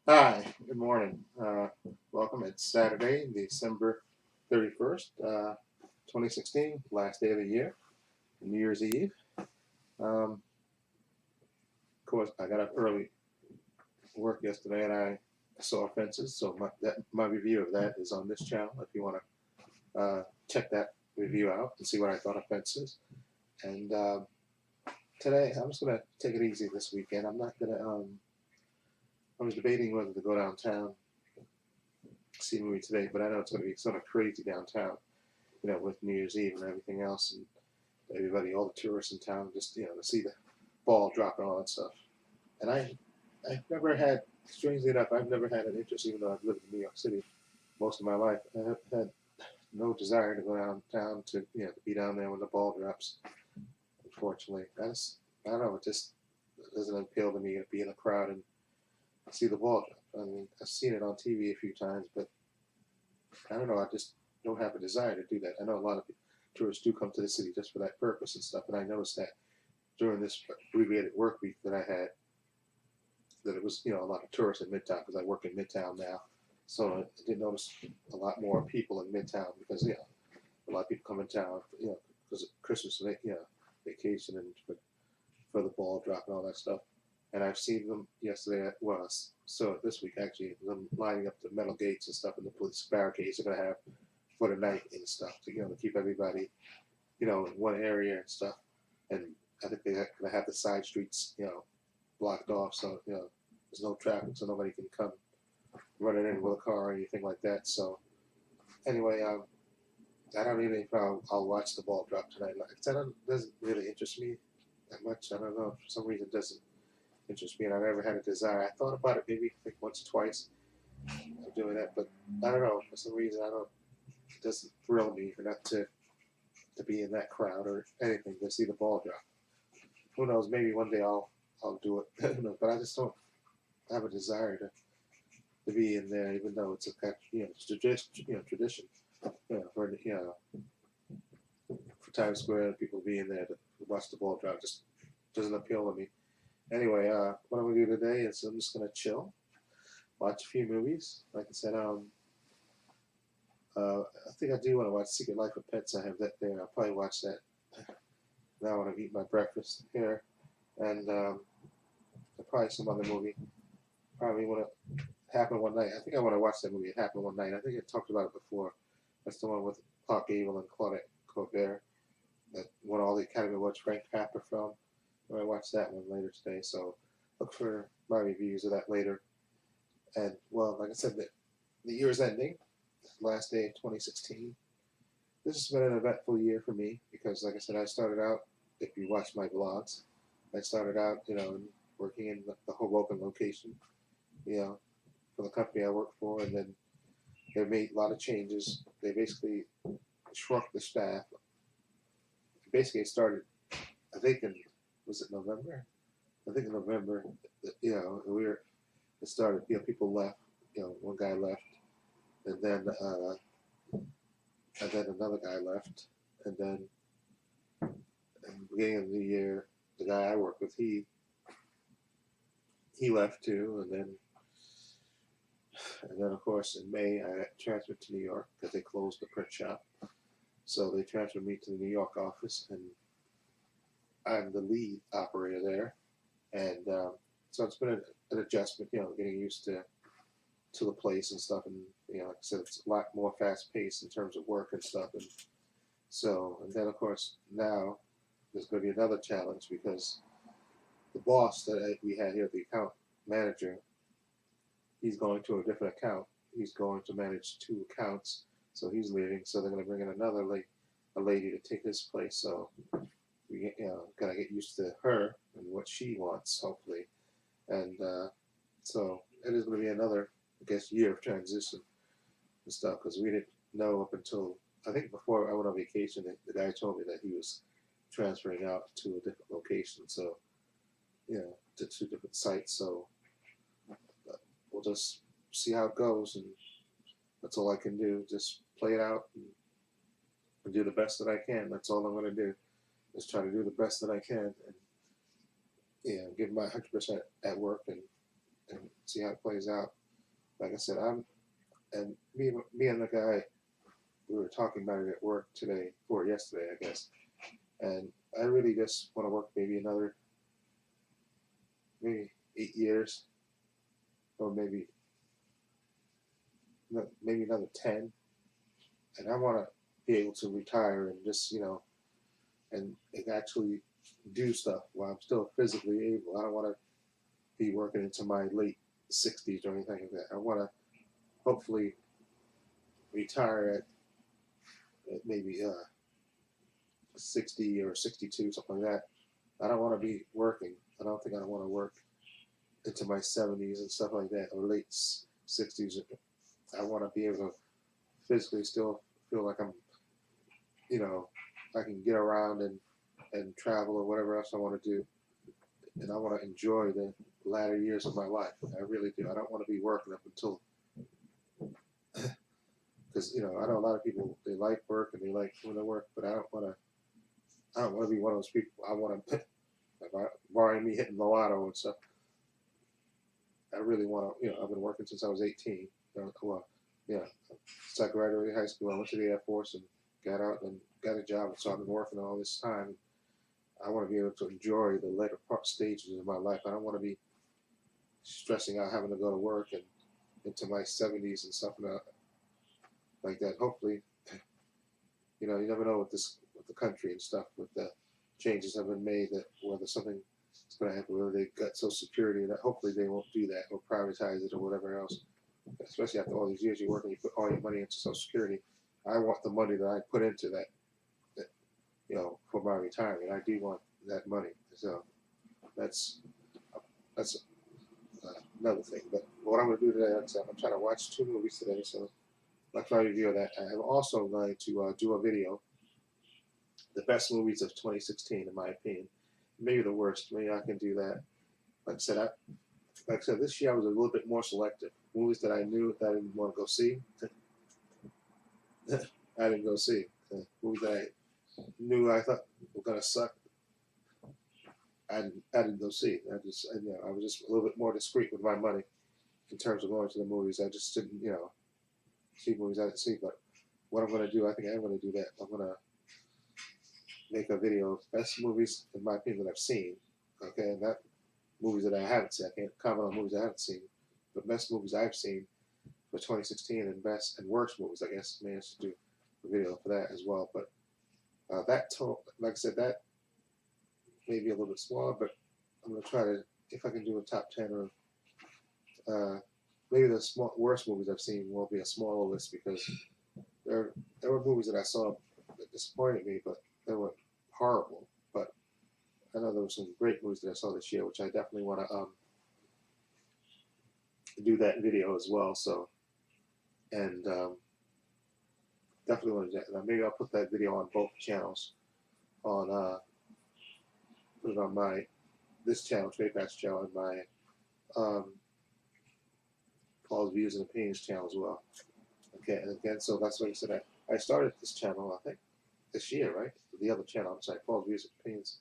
Hi, good morning. Welcome. It's Saturday, December 31st, 2016, last day of the year, New Year's Eve. Of course, I got up early to work yesterday and I saw offenses, so my review of that is on this channel if you want to check that review out and see what I thought offenses. And today, I'm just going to take it easy this weekend. I'm not going to, I was debating whether to go downtown, see a movie today, but I know it's going to be sort of crazy downtown, with New Year's Eve and everything else, and everybody, all the tourists in town, just to see the ball drop and all that stuff. And I've never had, strangely enough, I've never had an interest, even though I've lived in New York City most of my life. I have had no desire to go downtown to be down there when the ball drops. Unfortunately, I don't know, it just doesn't appeal to me to be in a crowd and see the ball drop. I mean, I've seen it on TV a few times, but I don't know. I just don't have a desire to do that. I know a lot of tourists do come to the city just for that purpose and stuff, and I noticed that during this abbreviated work week that I had, that it was a lot of tourists in Midtown because I work in Midtown now, so I did notice a lot more people in Midtown because a lot of people come in town because of Christmas vacation and for the ball drop and all that stuff. And I've seen them yesterday. Well, so this week actually, them lining up the metal gates and stuff, and the police barricades they're gonna have for the night and stuff to keep everybody in one area and stuff. And I think they're gonna have the side streets blocked off so there's no traffic, so nobody can come running in with a car or anything like that. So anyway, I don't even think I'll watch the ball drop tonight. Like, that doesn't really interest me that much. I don't know, for some reason it doesn't interest me, and I never had a desire. I thought about it maybe I think once or twice of doing that, but I don't know, for some reason I don't. It doesn't thrill me enough to be in that crowd or anything to see the ball drop. Who knows? Maybe one day I'll do it. But I just don't have a desire to be in there, even though it's a kind of, tradition. For Times Square, people being there to watch the ball drop just doesn't appeal to me. Anyway, what I'm gonna do today is I'm just gonna chill, watch a few movies. Like I said, I think I do want to watch Secret Life of Pets. I have that there. I'll probably watch that now when I eat my breakfast here, and probably some other movie. Probably want to Happen One Night. I think I want to watch that movie. It Happened One Night. I think I talked about it before. That's the one with Clark Gable and Claudette Colbert that won all the Academy Awards. Frank Capra film. I'm gonna watch that one later today. So look for my reviews of that later. And well, like I said, the year is ending. Last day of 2016. This has been an eventful year for me because, like I said, I started out. If you watch my vlogs, I started out, working in the Hoboken location, you know, for the company I work for, and then they made a lot of changes. They basically shrunk the staff. Basically, it started, I think, was it November? I think in November, it started, people left, one guy left, and then another guy left, and then in the beginning of the year, the guy I work with, he left too, and then of course in May I got transferred to New York because they closed the print shop. So they transferred me to the New York office, and I'm the lead operator there. And so it's been an adjustment, getting used to the place and stuff. And like I said, it's a lot more fast paced in terms of work and stuff. And then of course now there's going to be another challenge because the boss that we had here, the account manager, he's going to a different account. He's going to manage two accounts, so he's leaving. So they're going to bring in a lady to take his place. So we gotta get used to her and what she wants, hopefully. And so it is going to be another, I guess, year of transition and stuff because we didn't know up until I think before I went on vacation. The guy told me that he was transferring out to a different location. So to two different sites. So we'll just see how it goes, and that's all I can do. Just play it out and do the best that I can. That's all I'm going to do. Is try to do the best that I can, and give my 100% at work, and and see how it plays out. Like I said, me and the guy, we were talking about it at work today, or yesterday, I guess. And I really just want to work maybe 8 years, or maybe another 10. And I want to be able to retire and just, and actually do stuff while I'm still physically able. I don't want to be working into my late 60s or anything like that. I want to hopefully retire at maybe 60 or 62, something like that. I don't want to be working. I don't think I want to work into my 70s and stuff like that, or late 60s. I want to be able to physically still feel like I can get around and travel or whatever else I want to do. And I want to enjoy the latter years of my life. I really do. I don't want to be working up until, because I know a lot of people, they like work and they like when they work, but I don't want to. I don't want to be one of those people. I want to, barring me hitting the lotto and stuff. I really want to. I've been working since I was 18. Well, yeah, since I graduated high school, I went to the Air Force and got out and got a job. So I've been working all this time. I want to be able to enjoy the later part stages of my life. I don't want to be stressing out having to go to work and into my 70s and stuff like that. Hopefully, you never know with the country and stuff, with the changes that have been made, that whether something is going to happen, whether they got Social Security, that hopefully they won't do that or privatize it or whatever else. Especially after all these years you work and you put all your money into Social Security. I want the money that I put into that for my retirement. I do want that money. So that's another thing. But what I'm going to do today, I'm trying to watch 2 movies today. So let's try to review that. I'm also going to do a video, the best movies of 2016, in my opinion. Maybe the worst. Maybe I can do that. Like I said, this year I was a little bit more selective. Movies that I knew that I didn't want to go see, I didn't go see. Movies that I knew I thought were gonna suck, I didn't go see. I was just a little bit more discreet with my money in terms of going to the movies. I just didn't see movies I didn't see. But what I'm gonna do, I think I'm gonna do that. I'm gonna make a video of best movies in my opinion that I've seen. Okay, and that movies that I haven't seen. I can't comment on movies I haven't seen, but best movies I've seen for 2016, and best and worst movies. I guess I managed to do a video for that as well. But like I said, that may be a little bit smaller, but I'm gonna try to, if I can do a top 10, or maybe the worst movies I've seen will be a smaller list, because there were movies that I saw that disappointed me, but they weren't horrible. But I know there were some great movies that I saw this year, which I definitely want to do that video as well. So, and definitely want to do that. Maybe I'll put that video on both channels. Put it on this channel, Trepacer channel, and my Paul's Views and Opinions channel as well. Okay, and again, so that's what I said. I started this channel, I think, this year, right? The other channel, I'm sorry, Paul's Views and Opinions.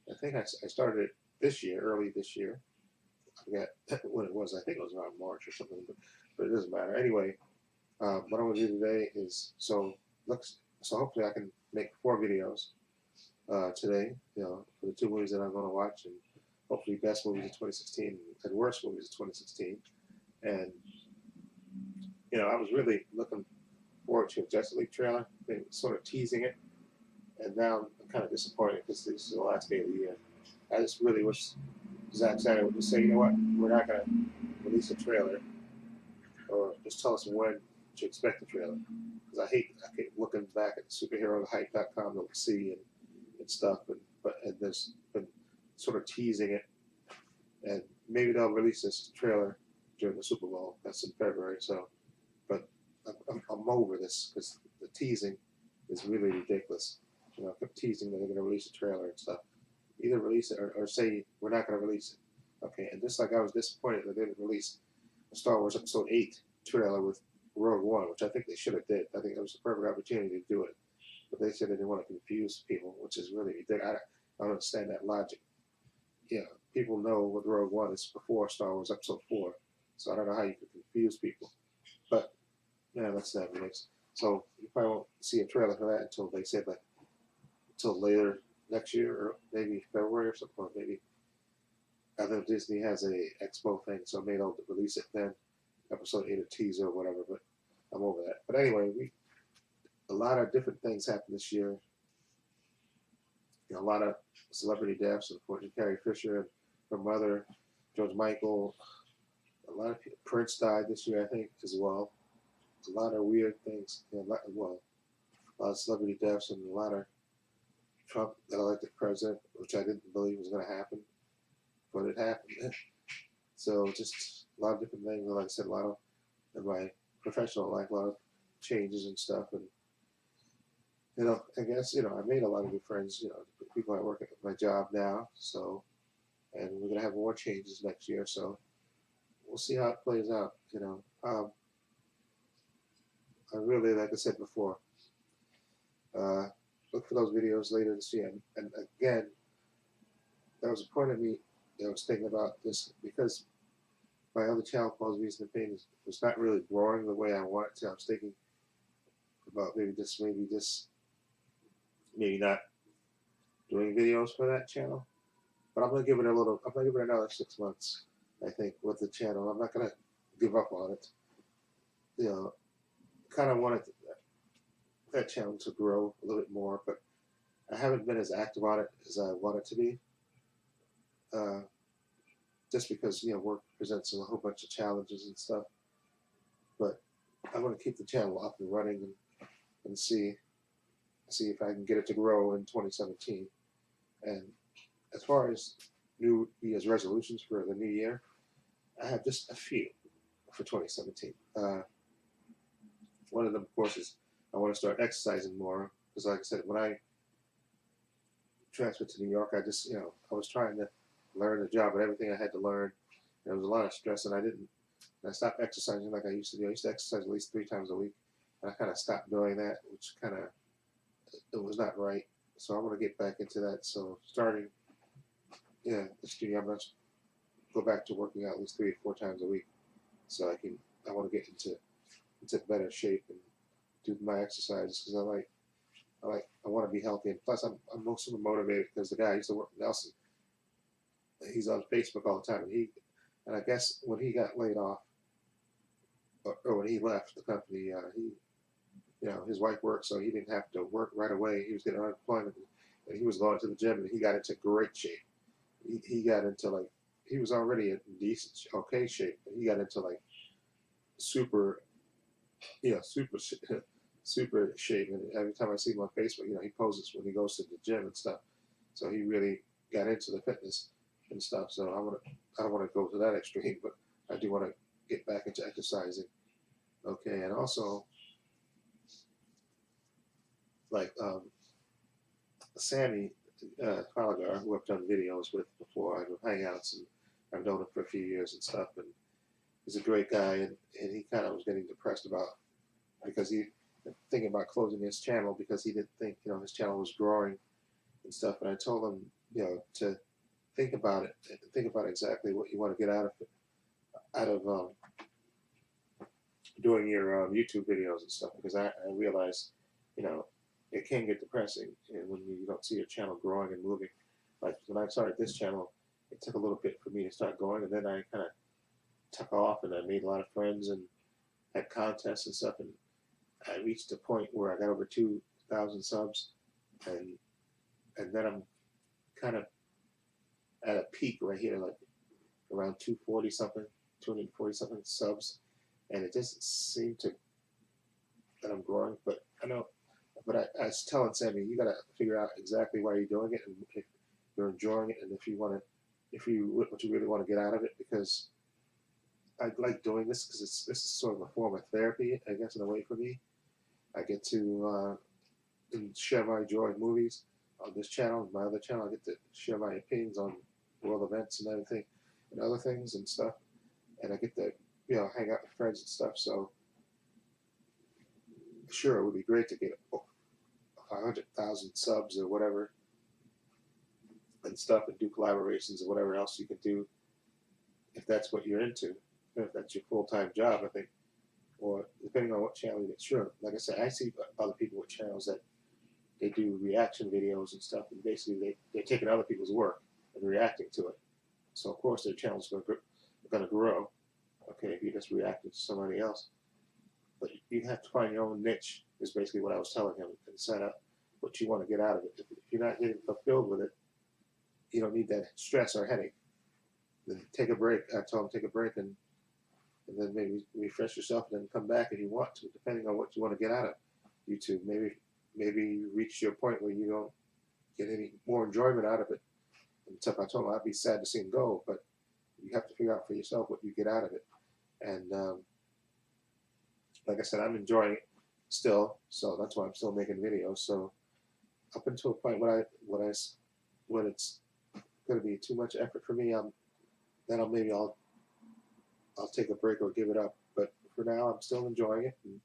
I think I started it this year, early this year. I forget when it was. I think it was around March or something, but it doesn't matter. Anyway, what I'm going to do today is, so hopefully I can make 4 videos today, for the 2 movies that I'm going to watch, and hopefully best movies of 2016 and worst movies of 2016. And, I was really looking forward to a Justice League trailer. They were sort of teasing it, and now I'm kind of disappointed because this is the last day of the year. I just really wish Zack Snyder would just say, you know what, we're not going to release a trailer, or just tell us when to expect the trailer. Because I keep looking back at superherohype.com to see and stuff, and there's been sort of teasing it, and maybe they'll release this trailer during the Super Bowl. That's in February. So, but I'm over this, because the teasing is really ridiculous. Keep teasing that they're going to release a trailer and stuff. Either release it or say we're not going to release it. Okay, and just like I was disappointed that they didn't release a Star Wars Episode 8 trailer with Rogue One, which I think they should have did. I think it was a perfect opportunity to do it. But they said they didn't want to confuse people, which is really ridiculous. I don't understand that logic. people know what Rogue One is before Star Wars Episode 4. So I don't know how you could confuse people. But yeah, that's that mix. So you probably won't see a trailer for that until they said like until later next year or maybe February or something. Or maybe I think Disney has a expo thing, so maybe they'll release it then. Episode 8 a teaser or whatever. But I'm over that. But anyway, a lot of different things happened this year. You know, a lot of celebrity deaths. Unfortunately, Carrie Fisher and her mother, George Michael. A lot of people, Prince died this year, I think, as well. A lot of weird things. You know, a lot of celebrity deaths and a lot of Trump got elected president, which I didn't believe was going to happen, but it happened. So just a lot of different things. Like I said, a lot of in my professional life, a lot of changes and stuff. And you know, I guess I made a lot of new friends. You know, people I work at my job now. So, and we're gonna have more changes next year. So we'll see how it plays out. I really, like I said before, look for those videos later this year. And again, there was a point of me that was thinking about this because my other channel, Paul's Reason and Pain, was not really growing the way I wanted to. I was thinking about maybe not doing videos for that channel. But I'm gonna give it another 6 months, I think, with the channel. I'm not gonna give up on it. You know, kind of wanted that channel to grow a little bit more, but I haven't been as active on it as I wanted to be. Just because work presents a whole bunch of challenges and stuff. But I want to keep the channel up and running and see if I can get it to grow in 2017. And as far as New Year's resolutions for the new year, I have just a few for 2017. One of them, of course, is I want to start exercising more because, like I said, when I transferred to New York, I was trying to learn the job, but everything I had to learn, there was a lot of stress, and I stopped exercising like I used to do. I used to exercise at least 3 times a week, and I kind of stopped doing that, which it was not right. So I want to get back into that. So starting, this year, I'm going to go back to working out at least 3 or 4 times a week, so I want to get into better shape and do my exercises because I want to be healthy, and plus I'm super motivated because the guy I used to work with, Nelson, he's on Facebook all the time, and I guess when he got laid off or when he left the company, his wife worked, so he didn't have to work right away. He was getting unemployment, and he was going to the gym, and he got into great shape. He got into he was already in decent, okay shape, but he got into super, super, super shape. And every time I see him on Facebook, he poses when he goes to the gym and stuff. So he really got into the fitness and stuff. So I don't want to go to that extreme, but I do want to get back into exercising. Okay, and also Sammy Colagar, who I've done videos with before, I've hangouts, and I've known him for a few years and stuff, and he's a great guy, and he kind of was getting depressed because he thinking about closing his channel because he didn't think his channel was growing and stuff. And I told him to think about it, think about exactly what you want to get out of doing your YouTube videos and stuff, because I realized it can get depressing and when you don't see your channel growing and moving. Like when I started this channel, it took a little bit for me to start going, and then I kind of took off, and I made a lot of friends and had contests and stuff, and I reached a point where I got over 2,000 subs, and then I'm kind of at a peak right here, like around 240 something, 240 something subs, and it doesn't seem that I'm growing, but I was telling Sammy, you got to figure out exactly why you're doing it, and if you're enjoying it, and what you really want to get out of it, because I like doing this because this is sort of a form of therapy, I guess, in a way for me. I get to share my joy in movies on this channel. My other channel, I get to share my opinions on world events and everything, and other things and stuff. And I get to hang out with friends and stuff. So sure, it would be great to get 500,000 subs or whatever. and stuff, and do collaborations or whatever else you can do if that's what you're into, if that's your full-time job, I think, or depending on what channel you get. Sure, like I said, I see other people with channels that they do reaction videos and stuff, and basically they're taking other people's work and reacting to it. So of course their channel's going to grow. Okay, if you're just reacting to somebody else, but you have to find your own niche. Is basically what I was telling him, and set up what you want to get out of it. If you're not getting fulfilled with it, you don't need that stress or headache. Then take a break. I told him take a break and then maybe refresh yourself and then come back if you want to, depending on what you want to get out of YouTube. Maybe you reach your point where you don't get any more enjoyment out of it. And stuff. I told him I'd be sad to see him go, but you have to figure out for yourself what you get out of it. And like I said, I'm enjoying it still, so that's why I'm still making videos. So up until a point when it's going to be too much effort for me, then I'll take a break or give it up. But for now, I'm still enjoying it and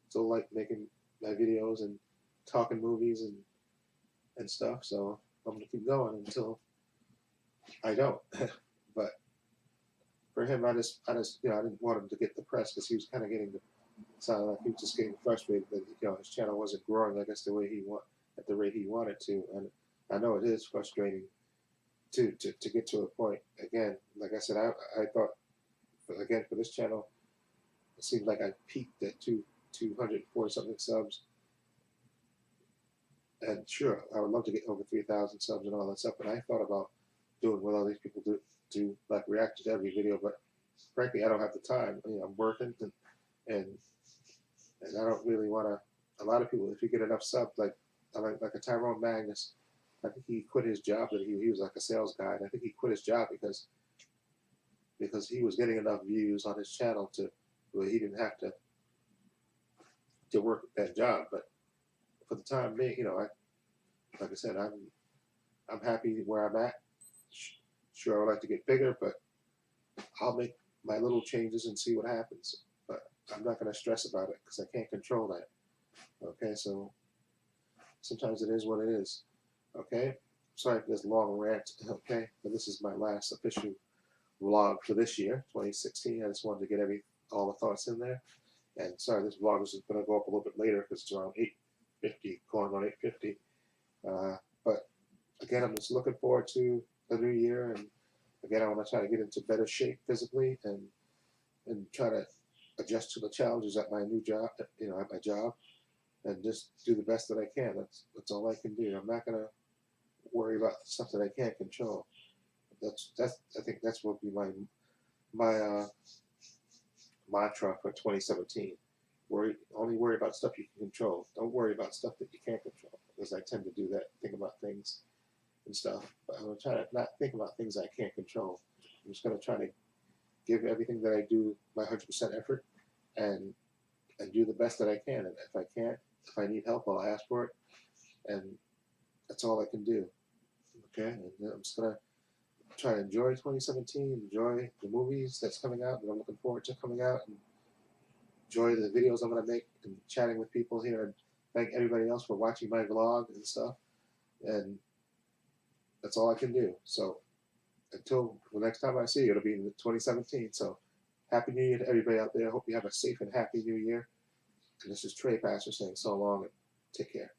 still like making my videos and talking movies and stuff. So I'm gonna keep going until I don't. But for him, I just I didn't want him to get depressed because he was kind of getting sounded like he was just getting frustrated that his channel wasn't growing, I guess, the way at the rate he wanted to. And I know it is frustrating to get to a point. Again, like I said, I thought again for this channel, it seems like I peaked at 240 something subs. And sure, I would love to get over 3,000 subs and all that stuff. But I thought about doing what all these people do like react to every video. But frankly, I don't have the time. I'm working and I don't really want to. A lot of people, if you get enough subs, like a Tyrone Magnus, I think he quit his job. That he was like a sales guy, and I think he quit his job because he was getting enough views on his channel where he didn't have to work that job. But for the time being, like I said, I'm happy where I'm at. Sure, I would like to get bigger, but I'll make my little changes and see what happens. But I'm not going to stress about it because I can't control that. Okay, so sometimes it is what it is. Okay, sorry for this long rant. Okay, but this is my last official vlog for this year, 2016. I just wanted to get all the thoughts in there. And sorry, this vlog is going to go up a little bit later because it's around 8:50, going on 8:50. But again, I'm just looking forward to the new year, and again, I want to try to get into better shape physically and try to adjust to the challenges at my new job, at my job, and just do the best that I can. That's all I can do. I'm not gonna worry about stuff that I can't control. I think that's what will be my mantra for 2017. Only worry about stuff you can control. Don't worry about stuff that you can't control, because I tend to do that. Think about things and stuff. But I'm gonna try to not think about things I can't control. I'm just gonna try to give everything that I do my 100% effort, and do the best that I can. And if I need help, I'll ask for it. And that's all I can do. Okay, and I'm just gonna try to enjoy 2017, enjoy the movies that's coming out that I'm looking forward to coming out, and enjoy the videos I'm gonna make and chatting with people here. And thank everybody else for watching my vlog and stuff. And that's all I can do. So until the next time I see you, it'll be in 2017. So Happy New Year to everybody out there. I hope you have a safe and happy New Year. And this is Trepacer saying so long and take care.